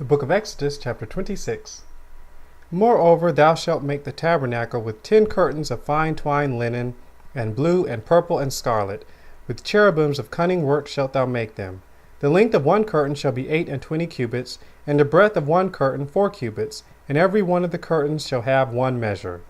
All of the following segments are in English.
The book of Exodus, chapter 26. Moreover, thou shalt make the tabernacle with 10 curtains of fine twined linen, and blue, and purple, and scarlet. With cherubims of cunning work shalt thou make them. The length of one curtain shall be 28 cubits, and the breadth of one curtain 4 cubits, and every one of the curtains shall have one measure.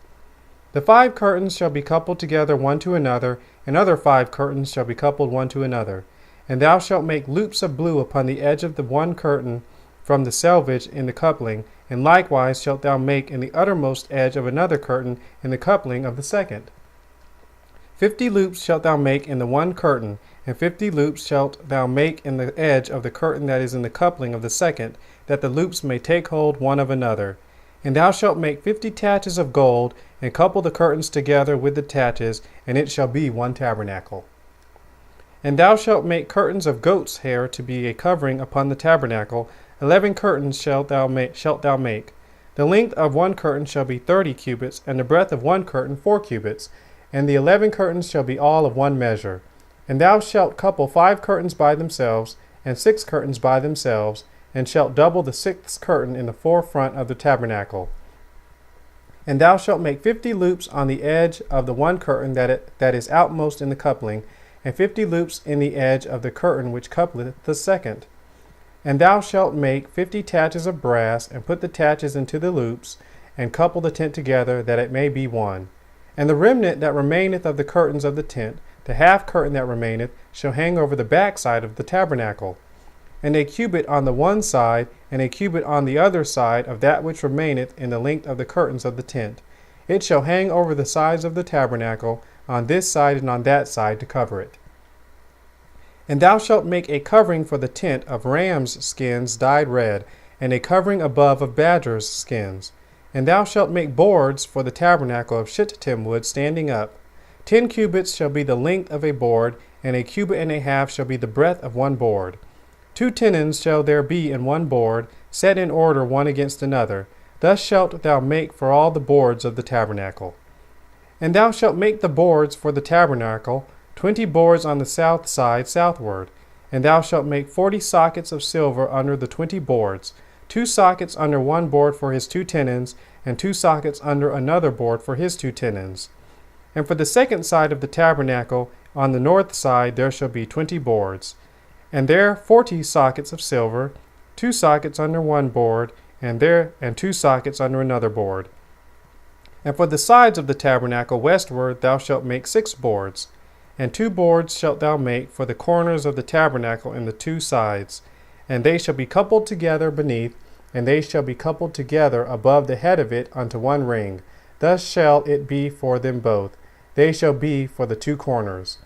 The 5 curtains shall be coupled together one to another, and other 5 curtains shall be coupled one to another. And thou shalt make loops of blue upon the edge of the one curtain from the selvage in the coupling, and likewise shalt thou make in the uttermost edge of another curtain in the coupling of the second. 50 loops shalt thou make in the one curtain, and 50 loops shalt thou make in the edge of the curtain that is in the coupling of the second, that the loops may take hold one of another. And thou shalt make 50 taches of gold, and couple the curtains together with the taches, and it shall be one tabernacle. And thou shalt make curtains of goat's hair to be a covering upon the tabernacle. 11 curtains shalt thou make. The length of one curtain shall be 30 cubits, and the breadth of one curtain 4 cubits, and the 11 curtains shall be all of one measure. And thou shalt couple 5 curtains by themselves, and 6 curtains by themselves, and shalt double the 6th curtain in the forefront of the tabernacle. And thou shalt make 50 loops on the edge of the one curtain that is outmost in the coupling, and 50 loops in the edge of the curtain which coupleth the second. And thou shalt make 50 taches of brass, and put the taches into the loops, and couple the tent together, that it may be one. And the remnant that remaineth of the curtains of the tent, the half curtain that remaineth, shall hang over the backside of the tabernacle. And a cubit on the one side, and a cubit on the other side of that which remaineth in the length of the curtains of the tent. It shall hang over the sides of the tabernacle, on this side and on that side, to cover it. And thou shalt make a covering for the tent of rams' skins dyed red, and a covering above of badgers' skins. And thou shalt make boards for the tabernacle of shittim wood standing up. 10 cubits shall be the length of a board, and a cubit and a half shall be the breadth of one board. 2 tenons shall there be in one board, set in order one against another. Thus shalt thou make for all the boards of the tabernacle. And thou shalt make the boards for the tabernacle, 20 boards on the south side southward. And thou shalt make 40 sockets of silver under the 20 boards, 2 sockets under one board for his 2 tenons, and 2 sockets under another board for his 2 tenons. And for the second side of the tabernacle, on the north side, there shall be 20 boards. And there 40 sockets of silver, 2 sockets under one board, and 2 sockets under another board. And for the sides of the tabernacle westward thou shalt make 6 boards. And 2 boards shalt thou make for the corners of the tabernacle in the 2 sides. And they shall be coupled together beneath, and they shall be coupled together above the head of it unto one ring. Thus shall it be for them both. They shall be for the 2 corners.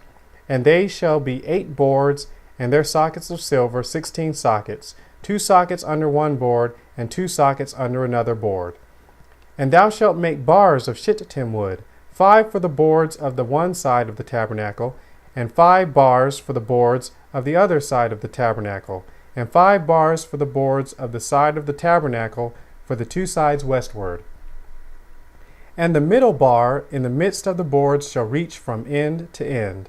And they shall be 8 boards, and their sockets of silver 16 sockets, 2 sockets under one board, and 2 sockets under another board. And thou shalt make bars of shittim wood, 5 for the boards of the one side of the tabernacle, and 5 bars for the boards of the other side of the tabernacle, and 5 bars for the boards of the side of the tabernacle for the 2 sides westward. And the middle bar in the midst of the boards shall reach from end to end.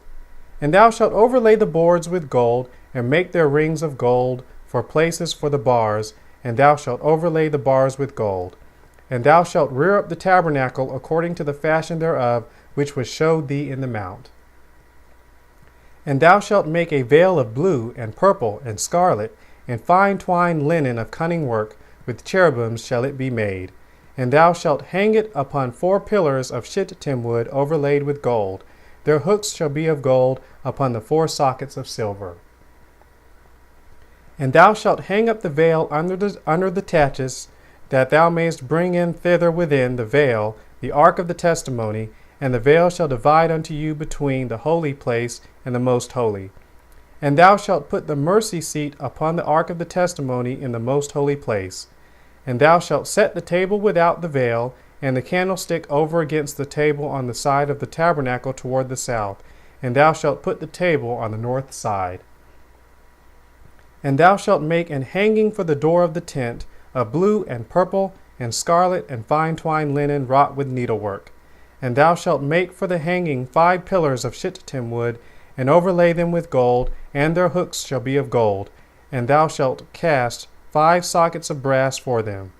And thou shalt overlay the boards with gold, and make their rings of gold for places for the bars, and thou shalt overlay the bars with gold. And thou shalt rear up the tabernacle according to the fashion thereof, which was showed thee in the mount. And thou shalt make a veil of blue, and purple, and scarlet, and fine twined linen of cunning work, with cherubims shall it be made. And thou shalt hang it upon 4 pillars of shittim wood overlaid with gold. Their hooks shall be of gold upon the 4 sockets of silver. And thou shalt hang up the veil under the taches, that thou mayest bring in thither within the veil the ark of the testimony, and the veil shall divide unto you between the holy place and the most holy. And thou shalt put the mercy seat upon the ark of the testimony in the most holy place. And thou shalt set the table without the veil, and the candlestick over against the table on the side of the tabernacle toward the south, and thou shalt put the table on the north side. And thou shalt make an hanging for the door of the tent, of blue and purple and scarlet and fine twined linen wrought with needlework. And thou shalt make for the hanging 5 pillars of shittim wood, and overlay them with gold, and their hooks shall be of gold. And thou shalt cast 5 sockets of brass for them.